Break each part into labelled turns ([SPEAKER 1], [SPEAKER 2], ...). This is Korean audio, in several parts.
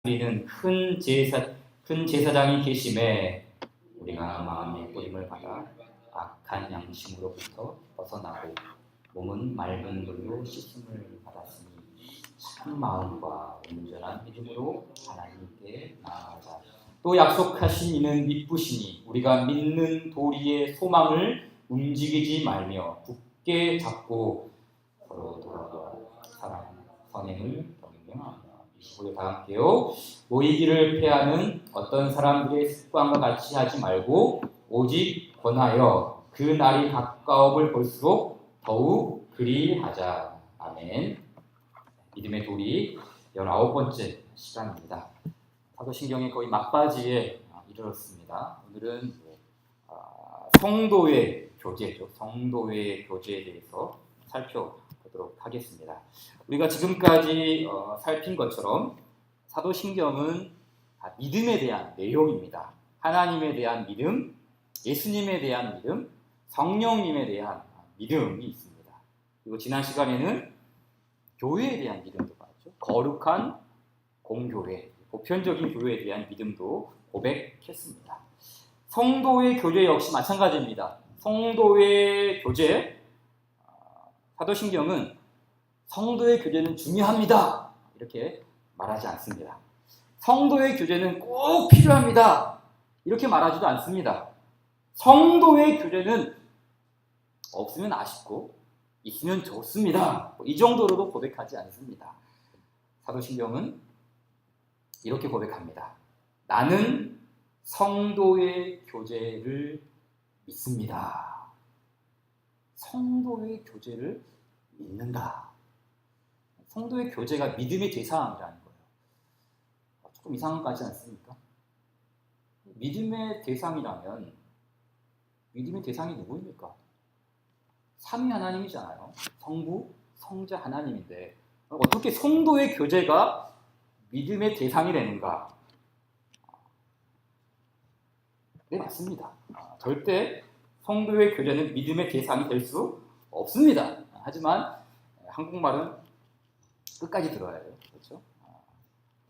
[SPEAKER 1] 우리는 큰 제사장이 계심에 우리가 마음의 뿌림을 받아 악한 양심으로부터 벗어나고 몸은 맑은 물로 씻음을 받았으니 참 마음과 온전한 믿음으로 하나님께 나아가자. 또 약속하신 이는 믿으시니 우리가 믿는 도리의 소망을 움직이지 말며 굳게 잡고 서로 돌아보아 사랑 선행을 경영하며. 우리 다 함께요. 모이기를 패하는 어떤 사람들의 습관과 같이 하지 말고 오직 권하여 그 날이 가까움을 볼수록 더욱 그리하자. 아멘. 믿음의 도리 19번째 시간입니다. 사도신경의 거의 막바지에 이르렀습니다. 오늘은 성도의 교제죠. 성도의 교제에 대해서 살펴보도록 하겠습니다. 우리가 지금까지 살핀 것처럼 사도신경은 믿음에 대한 내용입니다. 하나님에 대한 믿음, 예수님에 대한 믿음, 성령님에 대한 믿음이 있습니다. 그리고 지난 시간에는 교회에 대한 믿음도 봤죠. 거룩한 공교회, 보편적인 교회에 대한 믿음도 고백했습니다. 성도의 교제 역시 마찬가지입니다. 성도의 교제, 사도신경은 성도의 교제는 중요합니다. 이렇게 말하지 않습니다. 성도의 교제는 꼭 필요합니다. 이렇게 말하지도 않습니다. 성도의 교제는 없으면 아쉽고 있으면 좋습니다. 이 정도로도 고백하지 않습니다. 사도신경은 이렇게 고백합니다. 나는 성도의 교제를 믿습니다. 성도의 교제를 믿는다. 성도의 교제가 믿음의 대상이라는 거예요. 조금 이상한 거 같지 않습니까? 믿음의 대상이라면 믿음의 대상이 누구입니까? 삼위 하나님이잖아요. 성부, 성자 하나님인데 어떻게 성도의 교제가 믿음의 대상이 되는가? 네, 맞습니다. 절대 성도의 교제는 믿음의 대상이 될 수 없습니다. 하지만 한국말은 끝까지 들어야 돼요. 그렇죠?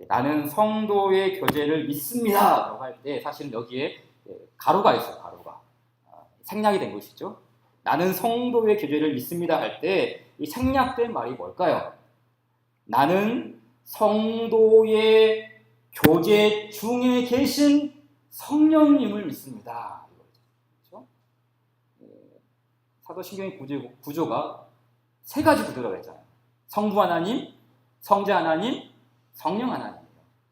[SPEAKER 1] 나는 성도의 교제를 믿습니다. 라고 할 때 사실은 여기에 가로가 있어요. 가로가. 생략이 된 것이죠. 나는 성도의 교제를 믿습니다. 할 때 이 생략된 말이 뭘까요? 나는 성도의 교제 중에 계신 성령님을 믿습니다. 그렇죠? 사도신경의 구조가 세 가지 구조라고 했잖아요. 성부 하나님, 성자 하나님, 성령 하나님이에요.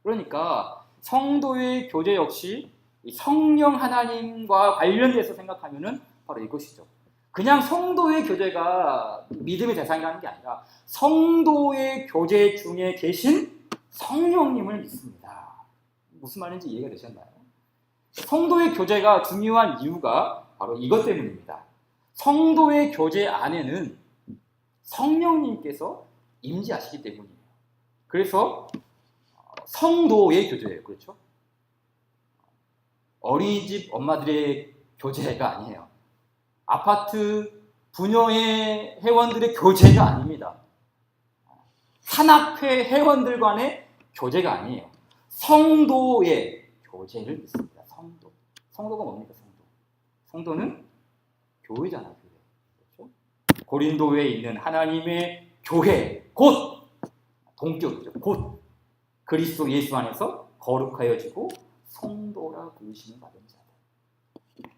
[SPEAKER 1] 그러니까 성도의 교제 역시 성령 하나님과 관련돼서 생각하면은 바로 이것이죠. 그냥 성도의 교제가 믿음의 대상이라는 게 아니라 성도의 교제 중에 계신 성령님을 믿습니다. 무슨 말인지 이해가 되셨나요? 성도의 교제가 중요한 이유가 바로 이것 때문입니다. 성도의 교제 안에는 성령님께서 임재하시기 때문이에요. 그래서 성도의 교제예요. 그렇죠? 어린이집 엄마들의 교제가 아니에요. 아파트 부녀의 회원들의 교제가 아닙니다. 산악회 회원들 간의 교제가 아니에요. 성도의 교제를 믿습니다. 성도. 성도가 뭡니까? 성도는 교회잖아요. 교회. 그렇죠? 고린도에 있는 하나님의 교회, 곧 동격이죠. 곧 그리스도 예수 안에서 거룩하여지고 성도라 부르심을 받은 자들.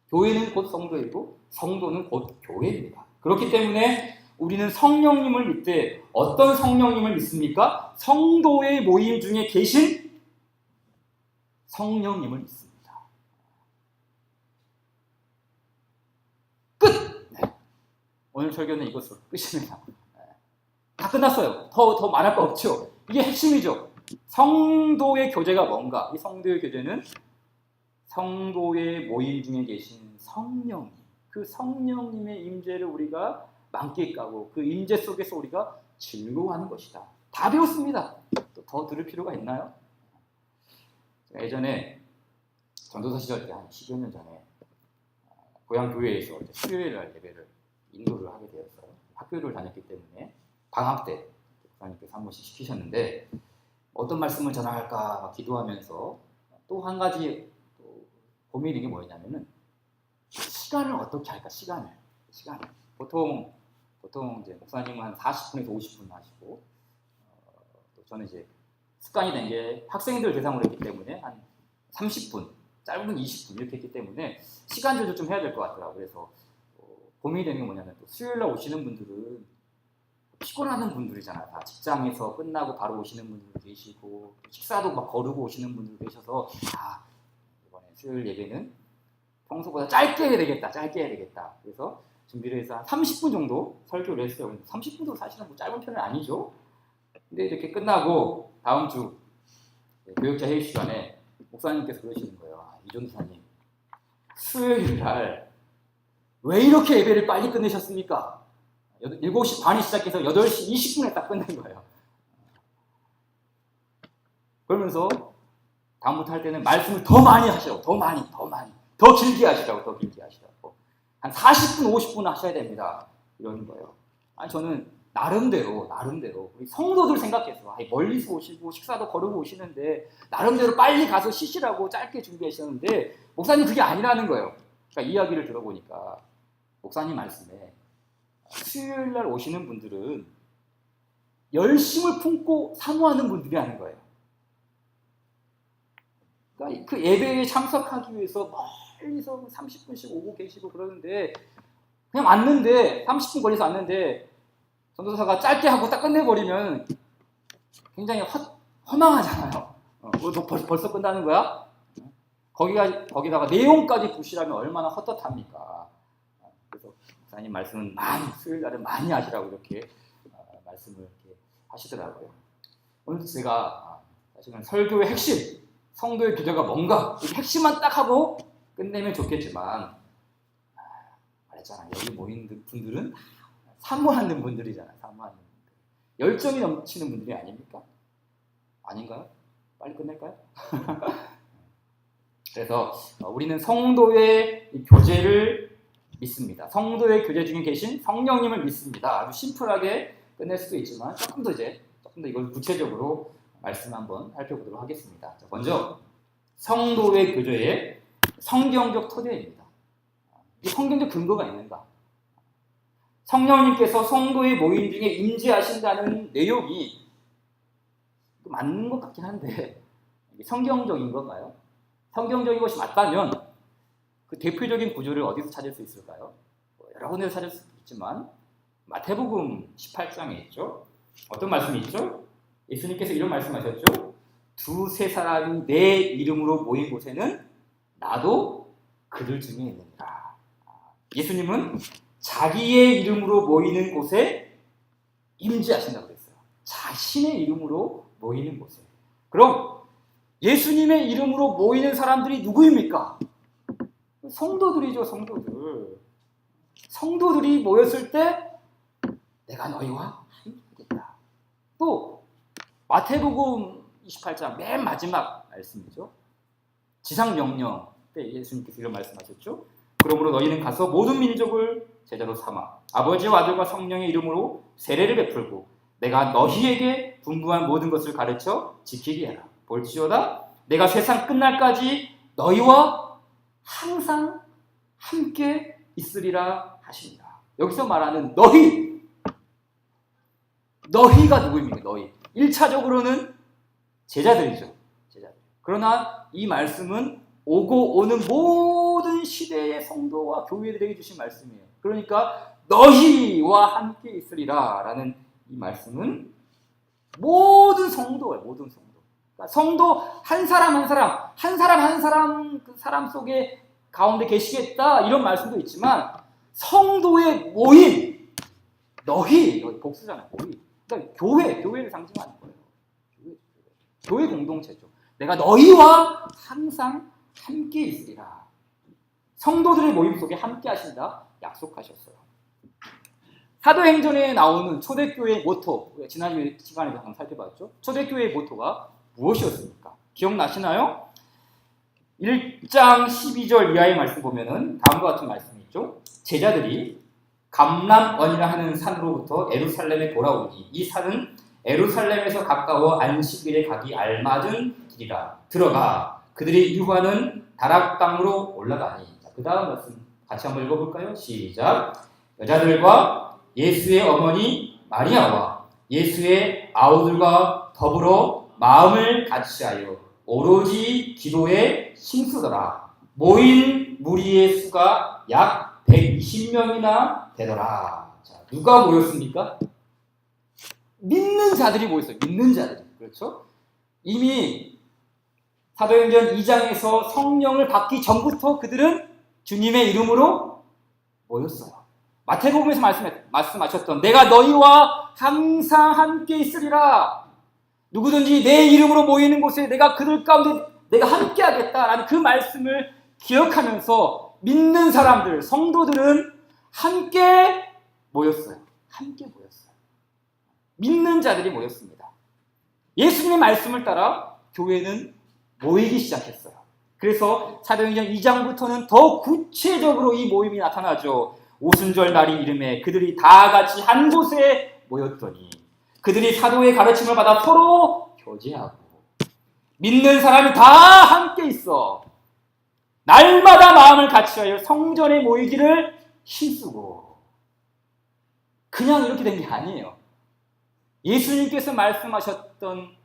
[SPEAKER 1] 교회는 곧 성도이고 성도는 곧 교회입니다. 그렇기 때문에 우리는 성령님을 믿되 어떤 성령님을 믿습니까? 성도의 모임 중에 계신 성령님을 믿습니다. 끝! 네. 오늘 설교는 이것으로 끝입니다. 다 끝났어요. 더 말할 거 없죠. 이게 핵심이죠. 성도의 교제가 뭔가? 이 성도의 교제는 성도의 모임 중에 계신 성령님, 그 성령님의 임재를 우리가 만끽하고 그 임재 속에서 우리가 즐거워하는 것이다. 다 배웠습니다. 또 더 들을 필요가 있나요? 예전에 전도사 시절 때 한 10여 년 전에 고향 교회에서 수요일 날 예배를 인도를 하게 되었어요. 학교를 다녔기 때문에 방학 때 목사님께서 한 번씩 시키셨는데 어떤 말씀을 전할까 막 기도하면서 또 한 가지 또 고민이 게 뭐냐면은 시간을 어떻게 할까? 시간을 보통 이제 목사님은 한 40분에서 50분 하시고 또 저는 이제 습관이 된 게 학생들 대상으로 했기 때문에 한 30분, 짧은 20분 이렇게 했기 때문에 시간 조절 좀 해야 될 것 같더라고요. 그래서 고민이 되는 게 뭐냐면 또 수요일 날 오시는 분들은 피곤하는 분들이잖아요. 다 직장에서 끝나고 바로 오시는 분들도 계시고 식사도 막 거르고 오시는 분들도 계셔서 이번에 수요일 예배는 평소보다 짧게 해야 되겠다. 그래서 준비를 해서 한 30분 정도 설교를 했어요. 30분도 사실은 뭐 짧은 편은 아니죠. 근데 이렇게 끝나고 다음 주 교역자 회의 시간에 목사님께서 그러시는 거예요. 이종사님, 수요일 날 왜 이렇게 예배를 빨리 끝내셨습니까? 7시 반이 시작해서 8시 20분에 딱 끝낸 거예요. 그러면서 다음부터 할 때는 말씀을 더 많이 하시라고, 더 길게 하시라고. 한 40분, 50분 하셔야 됩니다. 이러는 거예요. 저는 나름대로 우리 성도들 생각해서 멀리서 오시고 식사도 거르고 오시는데 나름대로 빨리 가서 쉬시라고 짧게 준비하셨는데 목사님 그게 아니라는 거예요. 그러니까 이야기를 들어보니까 목사님 말씀에 수요일 날 오시는 분들은 열심을 품고 사모하는 분들이라는 거예요. 그러니까 그 예배에 참석하기 위해서 멀리서 30분씩 오고 계시고 그러는데 그냥 왔는데 30분 걸려서 왔는데 전도사가 짧게 하고 딱 끝내버리면 굉장히 허망하잖아요. 너 벌써 끝나는 거야? 거기다가 내용까지 부실하면 얼마나 헛헛합니까? 그래서 목사님 말씀은 수요일 날은 많이 하시라고 이렇게 말씀을 이렇게 하시더라고요. 오늘 제가 사실은 설교의 핵심, 성도의 기도가 뭔가 이 핵심만 딱 하고 끝내면 좋겠지만 말했잖아. 여기 모인 분들은 사모하는 분들이잖아요. 사모하는 분들. 열정이 넘치는 분들이 아닙니까? 아닌가요? 빨리 끝낼까요? 그래서 우리는 성도의 교제를 믿습니다. 성도의 교제 중에 계신 성령님을 믿습니다. 아주 심플하게 끝낼 수도 있지만 조금 더 이걸 구체적으로 말씀 한번 살펴보도록 하겠습니다. 자, 먼저 성도의 교제의 성경적 토대입니다. 이 성경적 근거가 있는가? 성령님께서 성도의 모임 중에 임재하신다는 내용이 맞는 것 같긴 한데 이게 성경적인 건가요? 성경적인 것이 맞다면 그 대표적인 구조를 어디서 찾을 수 있을까요? 여러 군데서 찾을 수 있지만 마태복음 18장에 있죠. 어떤 말씀이 있죠? 예수님께서 이런 말씀하셨죠. 두세 사람이 내 이름으로 모인 곳에는 나도 그들 중에 있느니라. 예수님은 자기의 이름으로 모이는 곳에 임재하신다고 그랬어요. 자신의 이름으로 모이는 곳에. 그럼 예수님의 이름으로 모이는 사람들이 누구입니까? 성도들이죠, 성도들. 성도들이 모였을 때 내가 너희와 함께하겠다. 또 마태복음 28장 맨 마지막 말씀이죠. 지상명령 때 예수님께서 이런 말씀하셨죠. 그러므로 너희는 가서 모든 민족을 제자로 삼아 아버지와 아들과 성령의 이름으로 세례를 베풀고 내가 너희에게 분부한 모든 것을 가르쳐 지키게 하라. 볼지어다 내가 세상 끝날까지 너희와 항상 함께 있으리라 하십니다. 여기서 말하는 너희가 누구입니까? 너희. 1차적으로는 제자들이죠. 제자들. 그러나 이 말씀은 오고 오는 모든 시대의 성도와 교회들에게 주신 말씀이에요. 그러니까 너희와 함께 있으리라 라는 이 말씀은 모든 성도예요. 모든 성도. 그러니까 성도 한 사람 그 사람 속에 가운데 계시겠다 이런 말씀도 있지만 성도의 모임 너희 복수잖아요. 모임. 그러니까 교회를 상징하는 거예요. 교회 공동체죠. 내가 너희와 항상 함께 있으리라. 성도들의 모임 속에 함께 하신다 약속하셨어요. 사도행전에 나오는 초대교회의 모토, 지난 시간에 한번 살펴봤죠. 초대교회의 모토가 무엇이었습니까? 기억나시나요? 1장 12절 이하의 말씀 보면은 다음과 같은 말씀이 있죠. 제자들이 감람원이라 하는 산으로부터 예루살렘에 돌아오니 이 산은 에루살렘에서 가까워 안식일에 가기 알맞은 길이라. 들어가 그들이 이후하는 다락방으로 올라가니. 그 다음 말씀 같이 한번 읽어볼까요? 시작. 여자들과 예수의 어머니 마리아와 예수의 아우들과 더불어 마음을 같이하여 오로지 기도에 힘쓰더라. 모인 무리의 수가 약 120명이나 되더라. 자, 누가 모였습니까? 믿는 자들이 모였어요. 믿는 자들이. 그렇죠? 이미 사도행전 2장에서 성령을 받기 전부터 그들은 주님의 이름으로 모였어요. 마태복음에서 말씀하셨던 내가 너희와 항상 함께 있으리라. 누구든지 내 이름으로 모이는 곳에 내가 그들 가운데 내가 함께 하겠다라는 그 말씀을 기억하면서 믿는 사람들, 성도들은 함께 모였어요. 함께 모였어요. 믿는 자들이 모였습니다. 예수님의 말씀을 따라 교회는 모이기 시작했어요. 그래서 사도행전 2장부터는 더 구체적으로 이 모임이 나타나죠. 오순절 날이 이름에 그들이 다 같이 한 곳에 모였더니 그들이 사도의 가르침을 받아 서로 교제하고 믿는 사람이 다 함께 있어 날마다 마음을 같이하여 성전에 모이기를 힘쓰고. 그냥 이렇게 된 게 아니에요. 예수님께서 말씀하셨던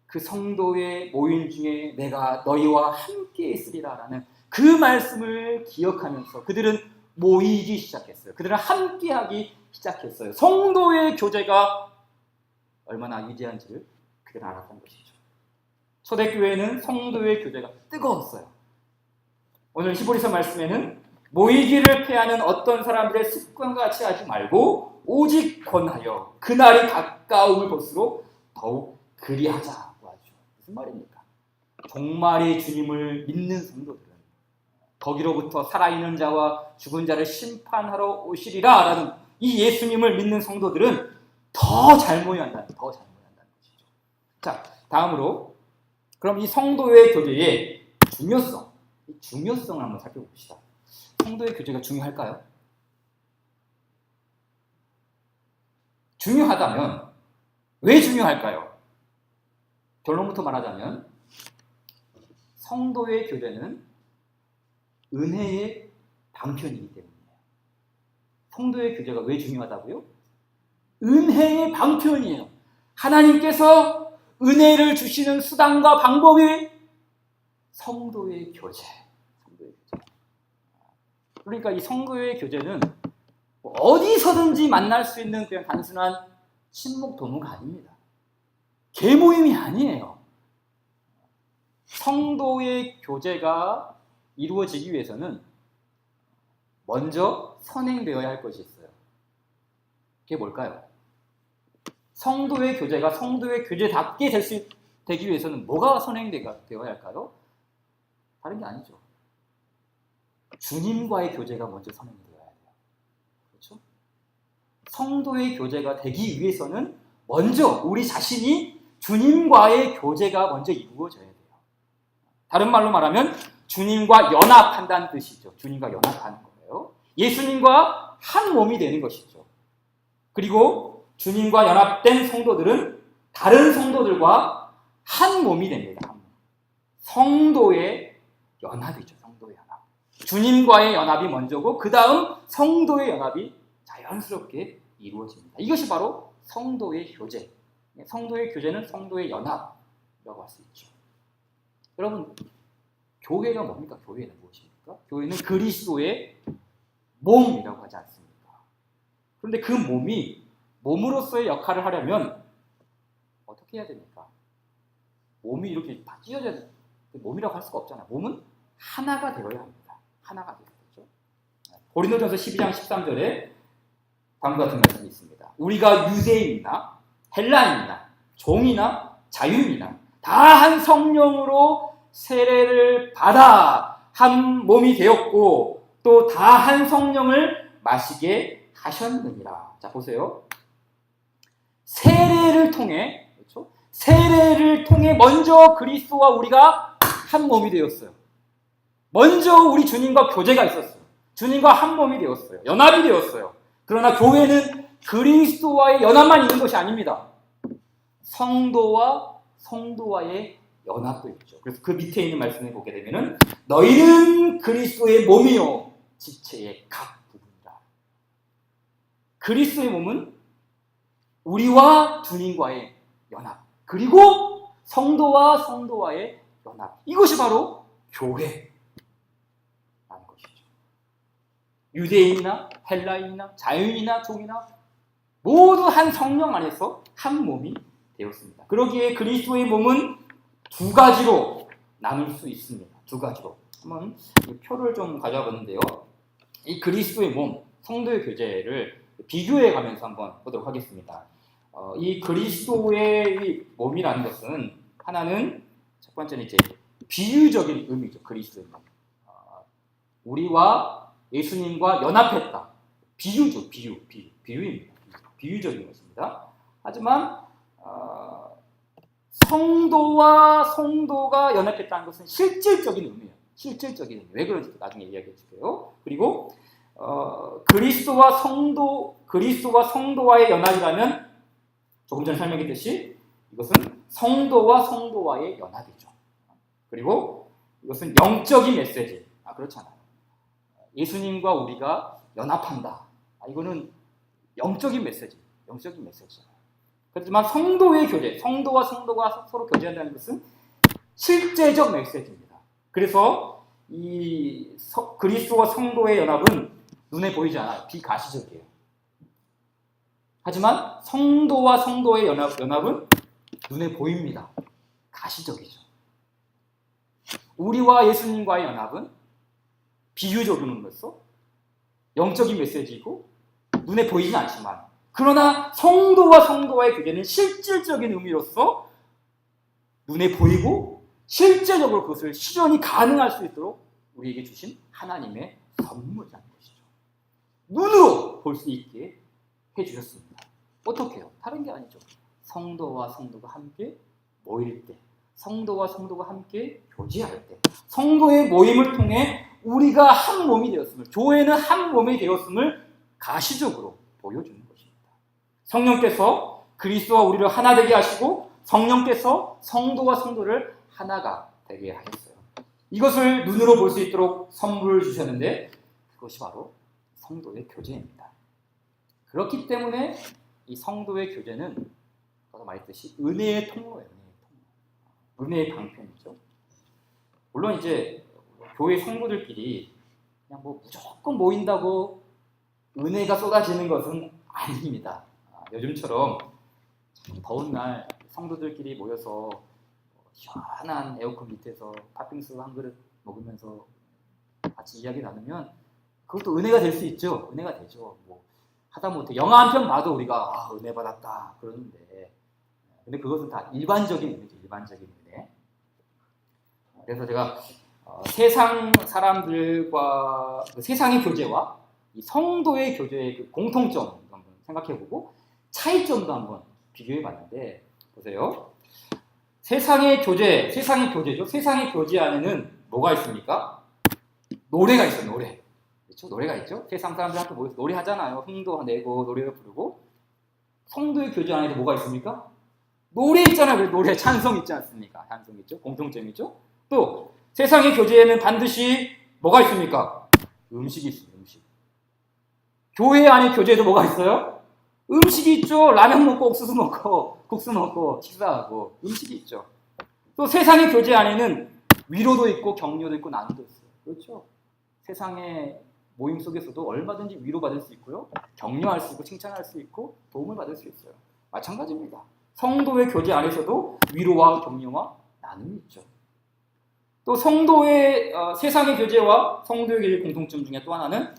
[SPEAKER 1] 그 성도의 모임 중에 내가 너희와 함께 있으리라라는 그 말씀을 기억하면서 그들은 모이기 시작했어요. 그들은 함께하기 시작했어요. 성도의 교제가 얼마나 위대한지를 그들은 알았던 것이죠. 초대교회는 성도의 교제가 뜨거웠어요. 오늘 히브리서 말씀에는 모이기를 피하는 어떤 사람들의 습관과 같이 하지 말고 오직 권하여 그날이 가까움을 볼수록 더욱 그리하자고 하죠. 무슨 말입니까? 종말의 주님을 믿는 성도들은 거기로부터 살아있는 자와 죽은 자를 심판하러 오시리라 라는 이 예수님을 믿는 성도들은 더 잘 모여야 한다는 것이죠. 자, 다음으로 그럼 이 성도의 교제의 중요성을 한번 살펴봅시다. 성도의 교제가 중요할까요? 중요하다면 왜 중요할까요? 결론부터 말하자면 성도의 교제는 은혜의 방편이기 때문이에요. 성도의 교제가 왜 중요하다고요? 은혜의 방편이에요. 하나님께서 은혜를 주시는 수단과 방법이 성도의 교제. 그러니까 이 성도의 교제는 어디서든지 만날 수 있는 그냥 단순한 친목 도모가 아닙니다. 계모임이 아니에요. 성도의 교제가 이루어지기 위해서는 먼저 선행되어야 할 것이 있어요. 그게 뭘까요? 성도의 교제가 성도의 교제답게 되기 위해서는 뭐가 선행되어야 할까요? 다른 게 아니죠. 주님과의 교제가 먼저 선행되어야 돼요. 그렇죠? 성도의 교제가 되기 위해서는 먼저 우리 자신이 주님과의 교제가 먼저 이루어져야 돼요. 다른 말로 말하면 주님과 연합한다는 뜻이죠. 주님과 연합하는 거예요. 예수님과 한 몸이 되는 것이죠. 그리고 주님과 연합된 성도들은 다른 성도들과 한 몸이 됩니다. 성도의 연합이죠. 성도의 연합. 주님과의 연합이 먼저고 그 다음 성도의 연합이 자연스럽게 이루어집니다. 이것이 바로 성도의 교제. 성도의 교제는 성도의 연합이라고 할 수 있죠. 여러분, 교회가 뭡니까? 교회는 무엇입니까? 교회는 그리스도의 몸이라고 하지 않습니까? 그런데 그 몸이 몸으로서의 역할을 하려면 어떻게 해야 됩니까? 몸이 이렇게 다 찢어져야 돼. 몸이라고 할 수가 없잖아요. 몸은 하나가 되어야 합니다. 하나가 되어야 되죠. 고린도전서 12장 13절에 다음과 같은 말씀이 있습니다. 우리가 유대인이나 헬라인이나 종이나 자유인이나 다 한 성령으로 세례를 받아 한 몸이 되었고 또 다 한 성령을 마시게 하셨느니라. 자, 보세요. 세례를 통해, 그렇죠? 세례를 통해 먼저 그리스도와 우리가 한 몸이 되었어요. 먼저 우리 주님과 교제가 있었어요. 주님과 한 몸이 되었어요. 연합이 되었어요. 그러나 교회는 그리스도와의 연합만 있는 것이 아닙니다. 성도와 성도와의 연합도 있죠. 그래서 그 밑에 있는 말씀을 보게 되면은 너희는 그리스도의 몸이요 지체의 각 부분이다. 그리스도의 몸은 우리와 주님과의 연합, 그리고 성도와 성도와의 연합. 이것이 바로 교회라는 것이죠. 유대인이나 헬라인이나 자유인이나 종이나 모두 한 성령 안에서 한 몸이 되었습니다. 그러기에 그리스도의 몸은 두 가지로 나눌 수 있습니다. 두 가지로. 한번 이 표를 좀 가져와 봤는데요. 이 그리스도의 몸, 성도의 교제를 비교해 가면서 한번 보도록 하겠습니다. 이 그리스도의 이 몸이라는 것은 하나는 첫 번째는 이제 비유적인 의미죠. 그리스도의 몸. 우리와 예수님과 연합했다. 비유죠. 비유입니다. 비유적인 것입니다. 하지만 성도와 성도가 연합했다는 것은 실질적인 의미예요. 실질적인 의미. 왜 그런지 나중에 이야기해 줄게요. 그리고 그리스도와 성도와의 연합이라면 조금 전에 설명했듯이 이것은 성도와 성도와의 연합이죠. 그리고 이것은 영적인 메시지. 그렇잖아요. 예수님과 우리가 연합한다. 이거는 영적인 메시지. 영적인 메시지잖아요. 그렇지만 성도의 교제, 성도와 성도가 서로 교제한다는 것은 실제적 메시지입니다. 그래서 이 그리스도와 성도의 연합은 눈에 보이지 않아요. 비가시적이에요. 하지만 성도와 성도의 연합은 눈에 보입니다. 가시적이죠. 우리와 예수님과의 연합은 비유적인 의미로서 영적인 메시지이고 눈에 보이진 않지만, 그러나 성도와 성도와의 교제는 실질적인 의미로서 눈에 보이고 실제적으로 그것을 실현이 가능할 수 있도록 우리에게 주신 하나님의 선물이라는 것이죠. 눈으로 볼 수 있게 해주셨습니다. 어떻게요? 다른 게 아니죠. 성도와 성도가 함께 모일 때, 성도와 성도가 함께 교제할 때, 성도의 모임을 통해 우리가 한 몸이 되었음을, 교회는 한 몸이 되었음을 가시적으로 보여주는 것입니다. 성령께서 그리스도와 우리를 하나 되게 하시고 성령께서 성도와 성도를 하나가 되게 하셨어요. 이것을 눈으로 볼 수 있도록 선물을 주셨는데 그것이 바로 성도의 교제입니다. 그렇기 때문에 이 성도의 교제는 아까 말했듯이 은혜의 통로예요. 은혜의 방편이죠. 물론 이제 교회 성도들끼리 그냥 무조건 모인다고 은혜가 쏟아지는 것은 아닙니다. 요즘처럼 더운 날 성도들끼리 모여서 시원한 에어컨 밑에서 팥빙수 한 그릇 먹으면서 같이 이야기 나누면 그것도 은혜가 될 수 있죠. 은혜가 되죠. 하다못해 영화 한 편 봐도 우리가 은혜 받았다 그러는데, 근데 그것은 다 일반적인 은혜죠. 일반적인 은혜. 그래서 제가 세상 사람들과 세상의 교제와 이 성도의 교제의 그 공통점 한번 생각해보고 차이점도 한번 비교해봤는데, 보세요. 세상의 교제죠. 세상의 교제 안에는 뭐가 있습니까? 노래가 있어요. 노래. 그렇죠? 노래가 있죠. 세상 사람들한테 모여서 노래하잖아요. 흥도 내고 노래를 부르고. 성도의 교제 안에도 뭐가 있습니까? 노래 있잖아요. 노래 찬송 있지 않습니까? 찬송 있죠. 공통점이죠. 또 세상의 교제에는 반드시 뭐가 있습니까? 음식이 있습니다. 음식. 교회 안에 교제에도 뭐가 있어요? 음식이 있죠. 라면 먹고 옥수수 먹고 국수 먹고 식사하고 음식이 있죠. 또 세상의 교제 안에는 위로도 있고 격려도 있고 나눔도 있어요. 그렇죠? 세상의 모임 속에서도 얼마든지 위로받을 수 있고요. 격려할 수 있고 칭찬할 수 있고 도움을 받을 수 있어요. 마찬가지입니다. 성도의 교제 안에서도 위로와 격려와 나눔이 있죠. 또 성도의 세상의 교제와 성도의 교제 공통점 중에 또 하나는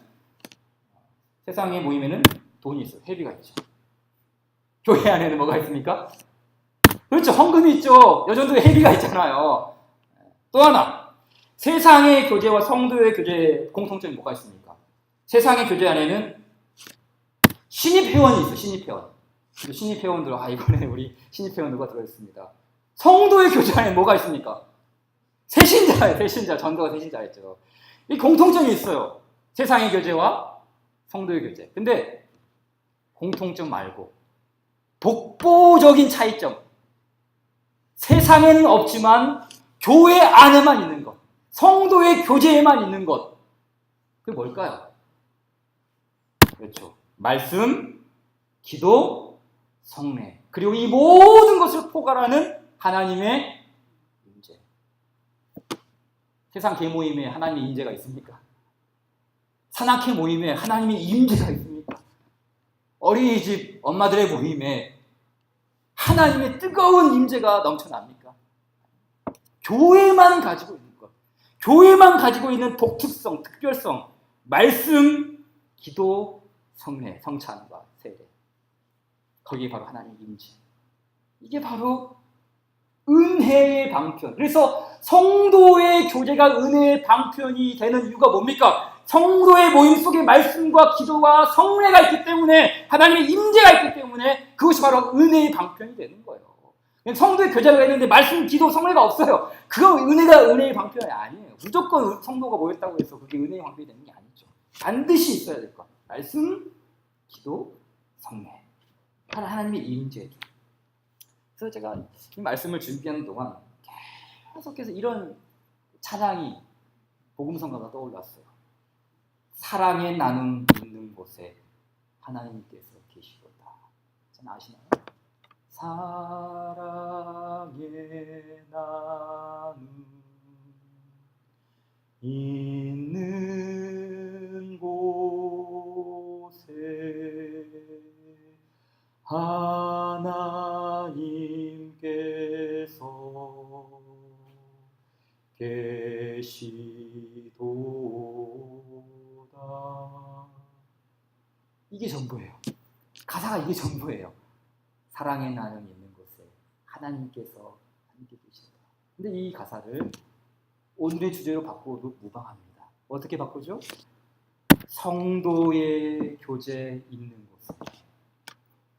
[SPEAKER 1] 세상의 모임에는 돈이 있어요. 회비가 있죠. 교회 안에는 뭐가 있습니까? 그렇죠. 헌금이 있죠. 여전도에 회비가 있잖아요. 또 하나, 세상의 교제와 성도의 교제 공통점이 뭐가 있습니까? 세상의 교제 안에는 신입회원이 있어요. 신입회원. 신입회원들, 이번에 우리 신입회원 누가 들어있습니다. 성도의 교제 안에 뭐가 있습니까? 새신자예요. 새신자. 전도가 새신자였죠. 이 공통점이 있어요. 세상의 교제와 성도의 교제. 근데 공통점 말고 독보적인 차이점, 세상에는 없지만 교회 안에만 있는 것, 성도의 교제에만 있는 것, 그게 뭘까요? 그렇죠. 말씀, 기도, 성례, 그리고 이 모든 것을 포괄하는 하나님의 임재. 세상 개모임에 하나님의 임재가 있습니까? 산악회 모임에 하나님의 임재가 있습니까? 어린이집 엄마들의 모임에 하나님의 뜨거운 임재가 넘쳐납니까? 교회만 가지고 있는 것, 교회만 가지고 있는 독특성, 특별성, 말씀, 기도, 성례, 성찬과 세례, 거기에 바로 하나님의 임재. 이게 바로 은혜의 방편. 그래서 성도의 교제가 은혜의 방편이 되는 이유가 뭡니까? 성도의 모임 속에 말씀과 기도와 성례가 있기 때문에, 하나님의 임재가 있기 때문에 그것이 바로 은혜의 방편이 되는 거예요. 성도의 교제가 있는데 말씀, 기도, 성례가 없어요. 그거 은혜가 은혜의 방편이 아니에요. 무조건 성도가 모였다고 해서 그게 은혜의 방편이 되는 게 아니죠. 반드시 있어야 될 것. 말씀, 기도, 성례. 하나님의 임재죠. 그래서 제가 이 말씀을 준비하는 동안 계속해서 이런 찬양이 복음성가가 떠올랐어요. 사랑의 나눔 있는 곳에 하나님께서 계시도다. 잘 아시나요? 사랑의 나눔 있는 곳에 하나님께서 계시도다. 이게 전부예요. 가사가 이게 전부예요. 사랑의 나눔 있는 곳에 하나님께서 함께 계시다. 근데 이 가사를 오늘의 주제로 바꾸어도 무방합니다. 어떻게 바꾸죠? 성도의 교제 있는 곳에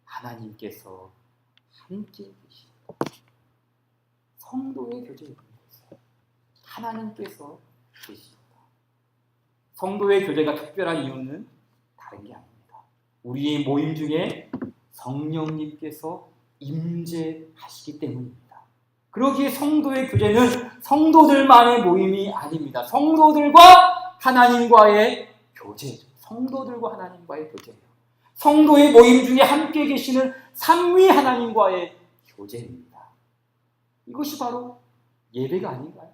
[SPEAKER 1] 하나님께서 함께 계시다. 성도의 교제 있는 곳에 하나님께서 계시다. 성도의 교제가 특별한 이유는 다른 게 아닙니다. 우리의 모임 중에 성령님께서 임재하시기 때문입니다. 그러기에 성도의 교제는 성도들만의 모임이 아닙니다. 성도들과 하나님과의 교제죠. 성도들과 하나님과의 교제예요. 성도의 모임 중에 함께 계시는 삼위 하나님과의 교제입니다. 이것이 바로 예배가 아닌가요?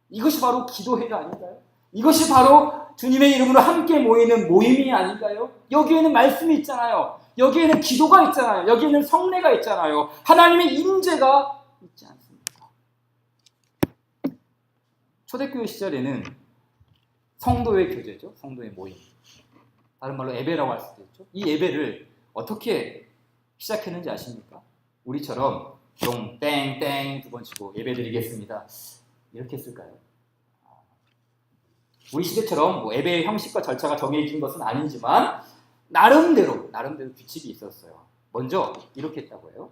[SPEAKER 1] 이것이 바로 기도회가 아닌가요? 이것이 바로 주님의 이름으로 함께 모이는 모임이 아닌가요? 여기에는 말씀이 있잖아요. 여기에는 기도가 있잖아요. 여기에는 성례가 있잖아요. 하나님의 임재가 있지 않습니까? 초대교회 시절에는 성도의 교제죠. 성도의 모임. 다른 말로 예배라고 할 수도 있죠. 이 예배를 어떻게 시작했는지 아십니까? 우리처럼 종 땡땡 두 번 치고 예배 드리겠습니다. 이렇게 했을까요? 우리 시대처럼 뭐 예배의 형식과 절차가 정해진 것은 아니지만 나름대로 규칙이 있었어요. 먼저 이렇게 했다고 해요.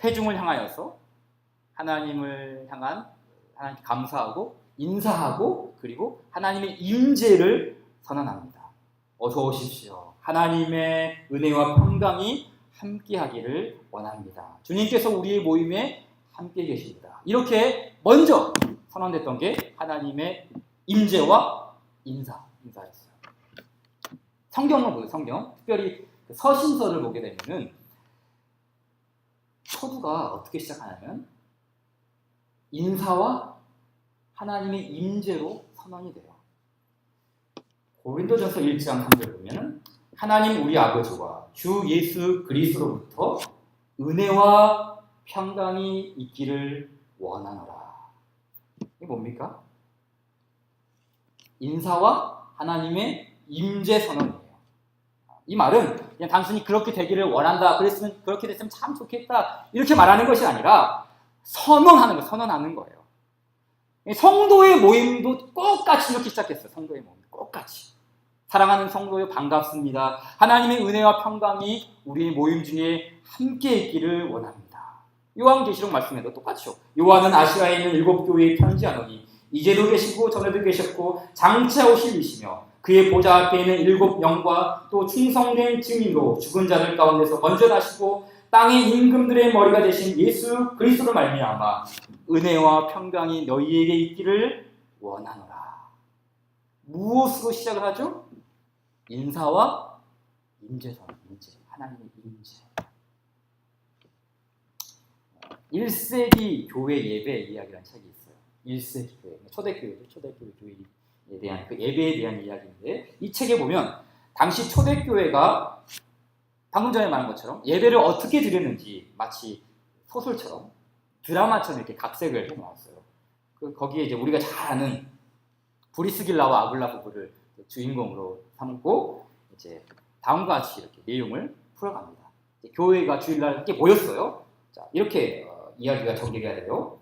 [SPEAKER 1] 회중을 향하여서 하나님을 향한 하나님께 감사하고 인사하고 그리고 하나님의 임재를 선언합니다. 어서 오십시오. 하나님의 은혜와 평강이 함께하기를 원합니다. 주님께서 우리의 모임에 함께 계십니다. 이렇게 먼저 선언됐던 게 하나님의 임재와 인사였어요. 성경을 보세요. 성경. 특별히 서신서를 보게 되면은 서두가 어떻게 시작하냐면 인사와 하나님의 임재로 선언이 돼요. 고린도전서 1장 3절 보면은 하나님 우리 아버지와 주 예수 그리스도로부터 은혜와 평강이 있기를 원하노라. 이게 뭡니까? 인사와 하나님의 임재 선언이에요. 이 말은 그냥 단순히 그렇게 되기를 원한다. 그렇게 됐으면 참 좋겠다. 이렇게 말하는 것이 아니라 선언하는 거예요. 성도의 모임도 똑같이 이렇게 시작했어요. 성도의 모임 똑같이. 사랑하는 성도여 반갑습니다. 하나님의 은혜와 평강이 우리의 모임 중에 함께 있기를 원합니다. 요한계시록 말씀에도 똑같죠. 요한은 아시아에 있는 7교회에 편지하노니 이제도 계시고 전에도 계셨고 장차 오실 이시며 그의 보좌 앞에 있는 7 영과 또 충성된 증인으로 죽은 자들 가운데서 먼저 나시고 땅의 임금들의 머리가 되신 예수 그리스도로 말미암아 은혜와 평강이 너희에게 있기를 원하노라. 무엇으로 시작을 하죠? 인사와 임재선, 임재, 하나님의 임재. 1세기 교회 예배 이야기라는 책이 있어요. 1세기 교회, 초대교회죠. 초대교회 교회에 대한 그 예배에 대한 이야기인데, 이 책에 보면 당시 초대교회가 방금 전에 말한 것처럼 예배를 어떻게 드렸는지 마치 소설처럼 드라마처럼 이렇게 각색을 해놓았어요. 거기에 이제 우리가 잘 아는 브리스길라와 아굴라 부부를 주인공으로 삼고 이제 다음과 같이 이렇게 내용을 풀어갑니다. 교회가 주일날 함께 모였어요. 자, 이렇게 이야기가 전개가 돼요.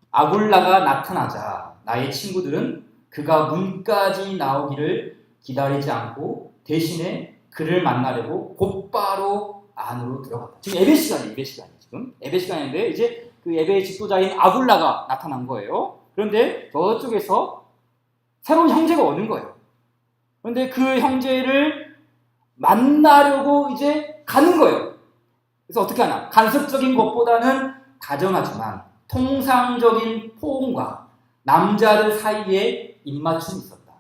[SPEAKER 1] 아굴라가 나타나자 나의 친구들은 그가 문까지 나오기를 기다리지 않고 대신에 그를 만나려고 곧바로 안으로 들어갔다. 지금 예배 시간이에요. 지금 예배 시간인데 이제 그 예배의 지도자인 아굴라가 나타난 거예요. 그런데 저쪽에서 새로운 형제가 오는 거예요. 그런데 그 형제를 만나려고 이제 가는 거예요. 그래서 어떻게 하나? 간섭적인 것보다는 다정하지만 통상적인 포옹과 남자들 사이에 입맞춤이 있었다.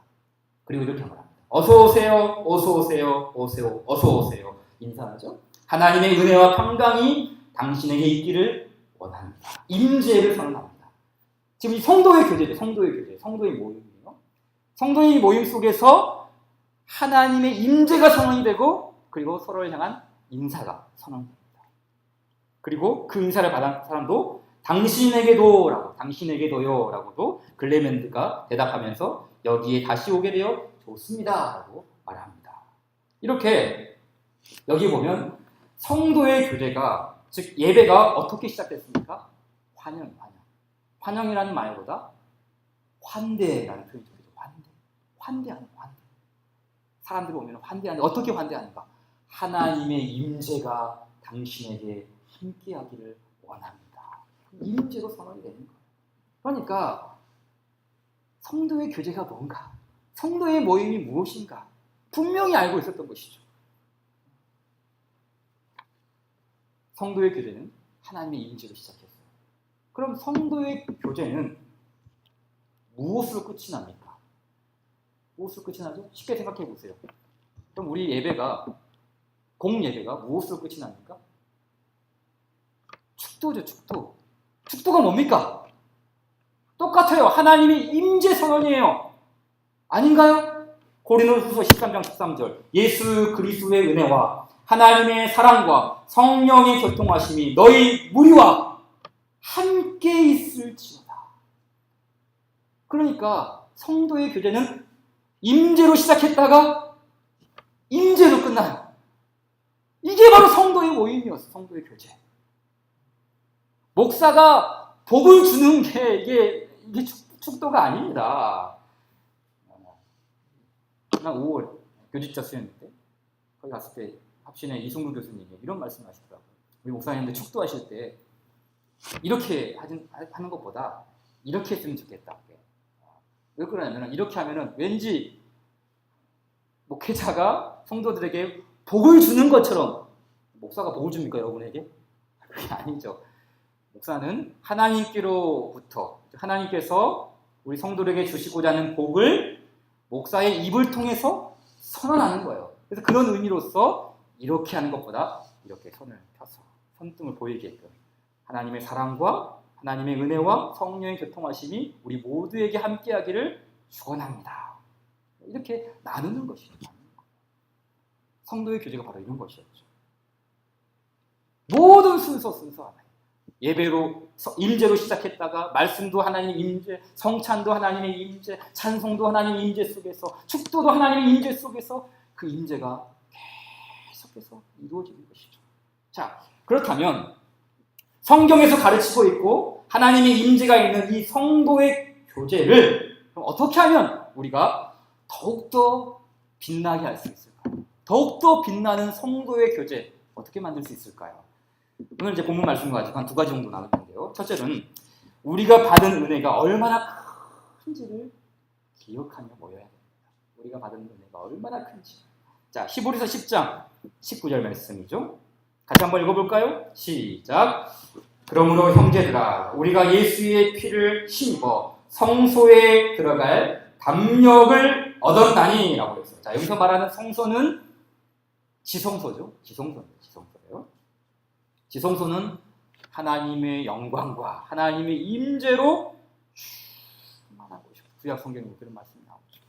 [SPEAKER 1] 그리고 이렇게 말합니다. 어서 오세요, 어서 오세요, 어서 오세요. 인사하죠. 하나님의 은혜와 평강이 당신에게 있기를 원합니다. 임재를 선언합니다. 지금 이 성도의 교제죠. 성도의 모임이에요. 성도의 모임 속에서 하나님의 임재가 선언이 되고 그리고 서로를 향한 인사가 선언됩니다. 그리고 그 인사를 받은 사람도 당신에게도요 라고도 글레멘드가 대답하면서 여기에 다시 오게 되어 좋습니다 라고 말합니다. 이렇게 여기 보면 성도의 교제가, 즉 예배가 어떻게 시작됐습니까? 환영이라는 말보다 환대라는 표현이 좋죠. 환대하는. 사람들이 오면 환대하는데 어떻게 환대하는가? 하나님의 임재가 당신에게 함께하기를 원합니다. 임재로 선언이 되는 거예요. 그러니까 성도의 교제가 뭔가, 성도의 모임이 무엇인가 분명히 알고 있었던 것이죠. 성도의 교제는 하나님의 임재로 시작했어요. 그럼 성도의 교제는 무엇으로 끝이 납니까? 무엇으로 끝이 나죠? 쉽게 생각해 보세요. 그럼 우리 예배가, 공예배가 무엇으로 끝이 납니까? 축도죠, 축도. 축도가 뭡니까? 똑같아요. 하나님의 임재 선언이에요. 아닌가요? 고린도후서 13장 13절. 예수 그리스도의 은혜와 하나님의 사랑과 성령의 교통하심이 너희 무리와 함께 있을지어다. 그러니까 성도의 교제는 임재로 시작했다가 임재로 끝나요. 이게 바로 성도의 모임이었어. 성도의 교제. 목사가 복을 주는 게 이게 축도가 아닙니다. 난 5월 교직자 수련회 때 거기 갔을 때 합신의 이승훈 교수님이 이런 말씀을 하시더라고요. 우리 목사님들 축도하실 때 이렇게 하는 것보다 이렇게 했으면 좋겠다. 왜 그러냐면 이렇게 하면은 왠지 목회자가 성도들에게 복을 주는 것처럼. 목사가 복을 줍니까 여러분에게? 그게 아니죠. 목사는 하나님께로부터, 하나님께서 우리 성도들에게 주시고자 하는 복을 목사의 입을 통해서 선언하는 거예요. 그래서 그런 의미로서 이렇게 하는 것보다 이렇게 손을 펴서 손등을 보이게끔 하나님의 사랑과 하나님의 은혜와 성령의 교통하심이 우리 모두에게 함께하기를 축원합니다. 이렇게 나누는 것이죠. 성도의 교제가 바로 이런 것이었죠. 모든 순서 하나예요. 예배로 임재로 시작했다가 말씀도 하나님의 임재, 성찬도 하나님의 임재, 찬송도 하나님의 임재 속에서, 축도도 하나님의 임재 속에서 그 임재가 계속해서 이루어지는 것이죠. 자, 그렇다면 성경에서 가르치고 있고 하나님의 임재가 있는 이 성도의 교제를 그럼 어떻게 하면 우리가 더욱더 빛나게 할 수 있을까요? 더욱더 빛나는 성도의 교제 어떻게 만들 수 있을까요? 오늘 이제 본문 말씀을 가지고 한 두 가지 정도 나눌 텐데요. 첫째는 우리가 받은 은혜가 얼마나 큰지를 기억하며 모여야 됩니다. 우리가 받은 은혜가 얼마나 큰지. 자, 히브리서 10장 19절 말씀이죠. 같이 한번 읽어볼까요? 시작. 그러므로 형제들아, 우리가 예수의 피를 힘입어 성소에 들어갈 담력을 얻었나니 라고 했어요. 자, 여기서 말하는 성소는 지성소죠. 지성소예요. 지성소는 하나님의 영광과 하나님의 임재로 충만한 곳이고, 구약 성경에 그런 말씀이 나오죠.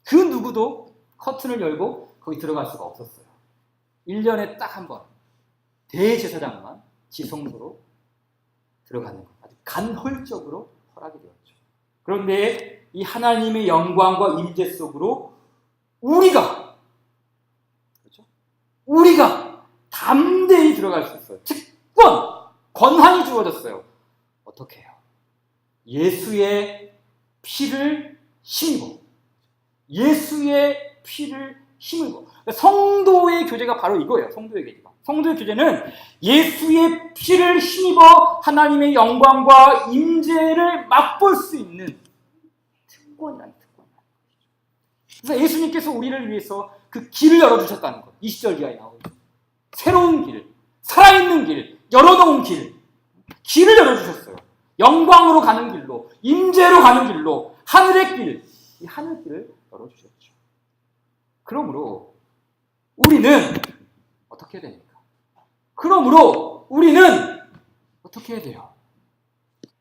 [SPEAKER 1] 그 누구도 커튼을 열고 거기 들어갈 수가 없었어요. 1년에 딱 한 번 대제사장만 지성소로 들어가는 것, 아주 간헐적으로 허락이 되었죠. 그런데 이 하나님의 영광과 임재 속으로 우리가 담대히 들어갈 수 있어요. 특권, 권한이 주어졌어요. 어떻게 해요? 예수의 피를 힘입어. 예수의 피를 힘입어. 성도의 교제가 바로 이거예요. 성도의 교제가. 성도의 교제는 예수의 피를 힘입어 하나님의 영광과 임재를 맛볼 수 있는 특권이라는 특권이라는 것이죠. 그래서 예수님께서 우리를 위해서 그 길을 열어주셨다는 것. 20절 이하에 나오죠. 새로운 길, 살아있는 길, 열어놓은 길을 열어주셨어요. 영광으로 가는 길로, 임재로 가는 길로, 하늘의 길, 이 하늘길을 열어주셨죠. 그러므로 우리는 어떻게 해야 됩니까? 어떻게 해야 돼요?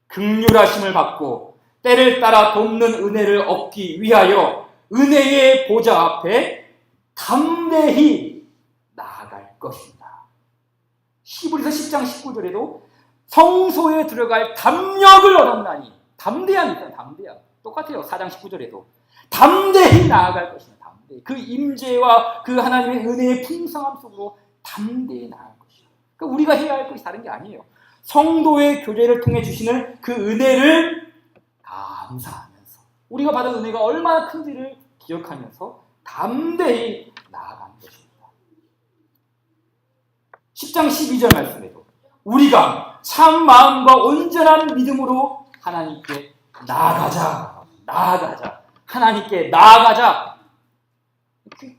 [SPEAKER 1] 긍휼하심을 받고 때를 따라 돕는 은혜를 얻기 위하여 은혜의 보좌 앞에 담대히 나아갈 것입니다. 히브리서 10장 19절에도 성소에 들어갈 담력을 얻었나니, 담대함이니까 담대함. 똑같아요. 4장 19절에도 담대히 나아갈 것이다. 담대히. 그 임재와 그 하나님의 은혜의 풍성함 속으로 담대히 나아갈 것이다. 그러니까 우리가 해야 할 것이 다른 게 아니에요. 성도의 교제를 통해 주시는 그 은혜를 감사하면서, 우리가 받은 은혜가 얼마나 큰지를 기억하면서 담대히 나아가는 것입니다. 10장 12절 말씀에도 우리가 참 마음과 온전한 믿음으로 하나님께 나아가자. 하나님께 나아가자.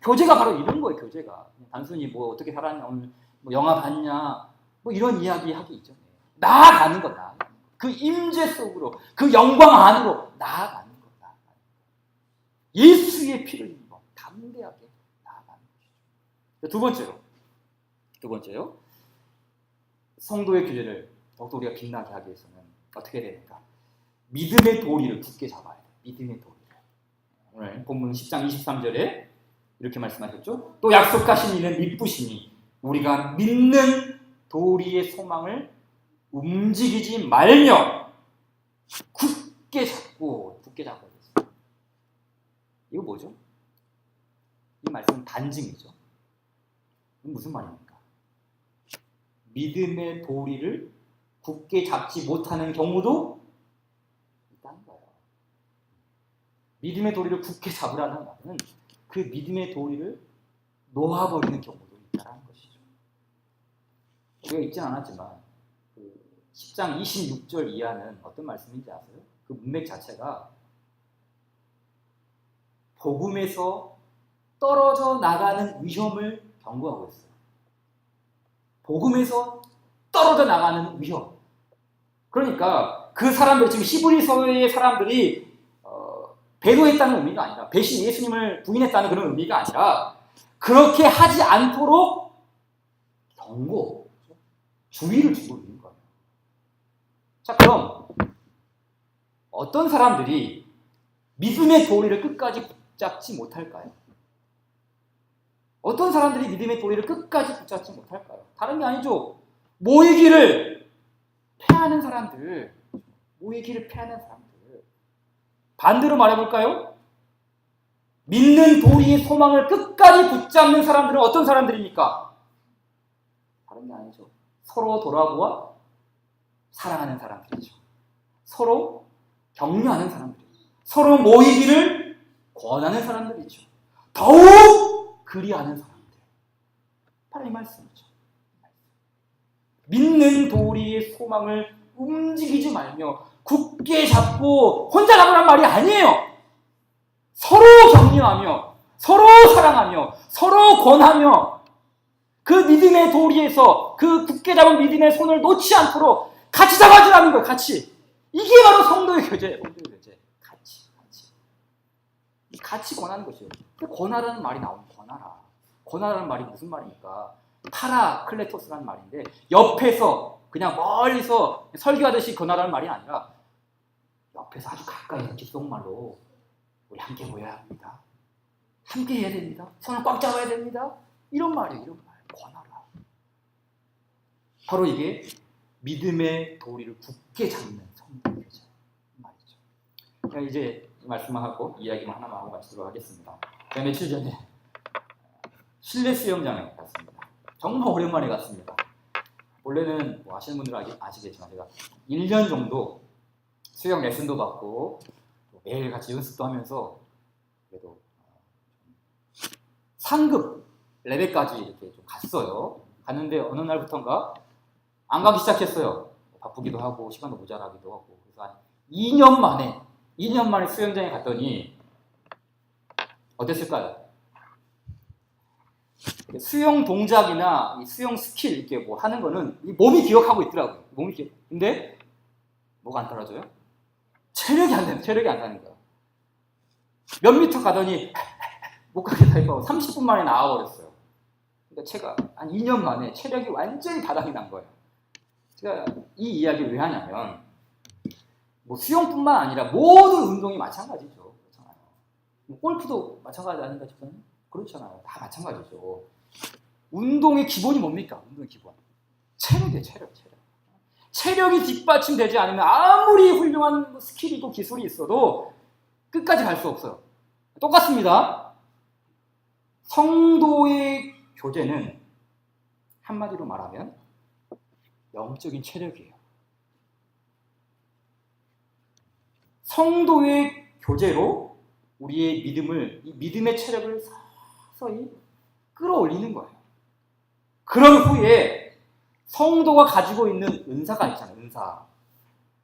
[SPEAKER 1] 교제가 바로 이런 거예요. 교제가 단순히 뭐 어떻게 살았냐, 오늘 뭐 영화 봤냐, 뭐 이런 이야기 하기 이전에 나아가는 거다. 그 임재 속으로, 그 영광 안으로 나아가는 거다. 예수의 피를 입어 담대하게 나아가는 것이죠. 두 번째요. 성도의 교제를 더욱더 우리가 빛나게 하기 위해서는 어떻게 해야 됩니까? 믿음의 도리를 굳게 잡아야 돼요. 믿음의 도리를. 오늘 본문 10장 23절에 이렇게 말씀하셨죠. 또 약속하신 이는 미쁘시니 우리가 믿는 도리의 소망을 움직이지 말며 굳게 잡고 있어요. 이거 뭐죠? 이 말씀은 반증이죠. 이건 무슨 말입니까? 믿음의 도리를 굳게 잡지 못하는 경우도 있다는 거예요. 믿음의 도리를 굳게 잡으라는 말은 그 믿음의 도리를 놓아버리는 경우도 있다는 것이죠. 우리가 읽진 않았지만 10장 26절 이하는 어떤 말씀인지 아세요? 그 문맥 자체가 복음에서 떨어져 나가는 위험을 경고하고 있어요. 복음에서 떨어져 나가는 위험. 그러니까 그 사람들, 지금 히브리서의 사람들이 배도했다는 의미가 아니라, 예수님을 부인했다는 그런 의미가 아니라, 그렇게 하지 않도록 경고, 주의를 주고 있는 거예요. 자, 그럼 어떤 사람들이 믿음의 도리를 끝까지 붙잡지 못할까요? 어떤 사람들이 믿음의 도리를 끝까지 붙잡지 못할까요? 다른 게 아니죠. 모이기를 패하는 사람들. 반대로 말해볼까요? 믿는 도리의 소망을 끝까지 붙잡는 사람들은 어떤 사람들입니까? 다른 게 아니죠. 서로 돌아보아 사랑하는 사람들이죠. 서로 격려하는 사람들이죠. 서로 모이기를 권하는 사람들이죠. 더욱 그리하는 사람들. 바로 이 말씀이죠. 믿는 도리의 소망을 움직이지 말며 굳게 잡고 혼자 잡으란 말이 아니에요. 서로 격려하며, 서로 사랑하며, 서로 권하며, 그 믿음의 도리에서 그 굳게 잡은 믿음의 손을 놓지 않도록 같이 잡아주라는 거예요. 같이. 이게 바로 성도의 교제예요. 성도의 교제. 같이 권하는 것이에요. 권하라는 말이 나오는 권하라. 권하라는 말이 무슨 말입니까? 파라클레토스라는 말인데 옆에서 그냥 멀리서 설교하듯이 권하라는 말이 아니라 옆에서 아주 가까이 귓속말로 우리 함께 모여야 합니다. 함께 해야 됩니다. 손을 꽉 잡아야 됩니다. 이런 말이에요. 이런 말. 권하라. 바로 이게 믿음의 도리를 굳게 잡는 성도의 교제 말이죠. 그러니까 이제 이 말씀만 하고 이야기만 하나만 하고 마치도록 하겠습니다. 제가 며칠 전에 실내 수영장에 갔습니다. 정말 오랜만에 갔습니다. 원래는 뭐 아시는 분들은 아시겠지만 제가 1년 정도 수영 레슨도 받고 매일 같이 연습도 하면서 그래도 상급 레벨까지 이렇게 좀 갔어요. 갔는데 어느 날부터인가 안 가기 시작했어요. 바쁘기도 하고 시간도 모자라기도 하고. 그래서 한 2년 만에 수영장에 갔더니 어땠을까요? 수영 동작이나 수영 스킬 이렇게 뭐 하는 거는 몸이 기억하고 있더라고요. 근데 뭐가 안 떨어져요? 체력이 안 나는 거야. 몇 미터 가더니 못 가게 되고 30분 만에 나와버렸어요. 그러니까 제가 한 2년 만에 체력이 완전히 바닥이 난 거예요. 제가 이 이야기를 왜 하냐면 뭐 수영뿐만 아니라 모든 운동이 마찬가지죠. 그렇잖아요. 뭐 골프도 마찬가지 아닌가 싶어요? 그렇잖아요. 다 마찬가지죠. 운동의 기본이 뭡니까? 운동의 기본. 체력이에요. 체력이 뒷받침되지 않으면 아무리 훌륭한 스킬이고 기술이 있어도 끝까지 갈 수 없어요. 똑같습니다. 성도의 교제는 한마디로 말하면 영적인 체력이에요. 성도의 교제로 우리의 이 믿음의 체력을 서서히 끌어올리는 거예요. 그런 후에 성도가 가지고 있는 은사가 있잖아요. 은사.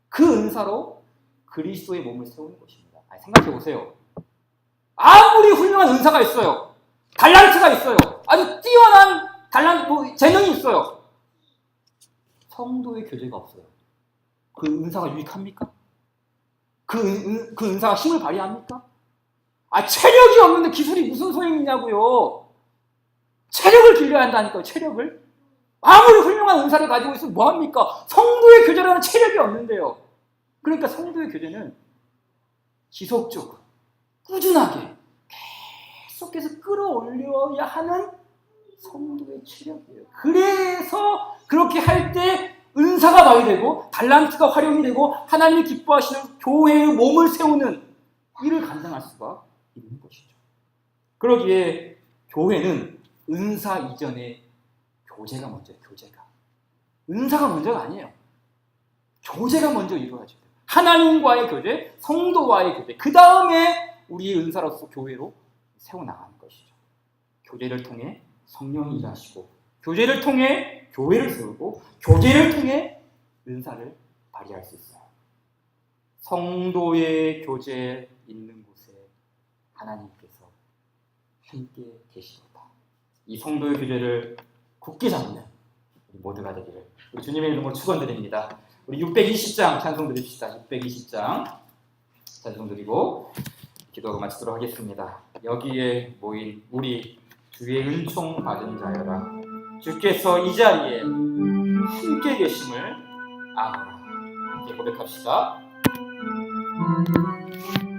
[SPEAKER 1] 그 은사로 그리스도의 몸을 세우는 것입니다. 생각해 보세요. 아무리 훌륭한 은사가 있어요. 달란트가 있어요. 아주 뛰어난 재능이 있어요. 성도의 교제가 없어요. 그 은사가 유익합니까? 그 은사가 힘을 발휘합니까? 체력이 없는데 기술이 무슨 소용이 있냐고요. 체력을 길러야 한다니까요. 체력을. 아무리 훌륭한 은사를 가지고 있으면 뭐합니까? 성도의 교제라는 체력이 없는데요. 그러니까 성도의 교제는 지속적으로 꾸준하게 계속해서 끌어올려야 하는 성도의 체력이에요. 그래서 그렇게 할 때 은사가 발휘되고 달란트가 활용이 되고 하나님이 기뻐하시는 교회의 몸을 세우는 일을 감당할 수가 있는 것이죠. 그러기에 교회는 은사 이전에 교제가 먼저예요. 교제가. 은사가 먼저가 아니에요. 교제가 먼저 이루어져요. 하나님과의 교제, 성도와의 교제, 그 다음에 우리의 은사로서 교회로 세워나가는 것이죠. 교제를 통해 성령이 일하시고, 교제를 통해 교회를 세우고, 교제를 통해 은사를 발휘할 수 있어요. 성도의 교제 있는 곳에 하나님께서 함께 계시도다. 이 성도의 교제를 굳게 잡는 우리 모두가 되기를 우리 주님의 이름으로 축원드립니다. 우리 620장 찬송 드립시다. 620장 찬송 드리고 기도하고 마치도록 하겠습니다. 여기에 모인 우리 주의 은총 받은 자여라. 주께서 이 자리에 함께 계심을 아노라. 함께 고백합시다.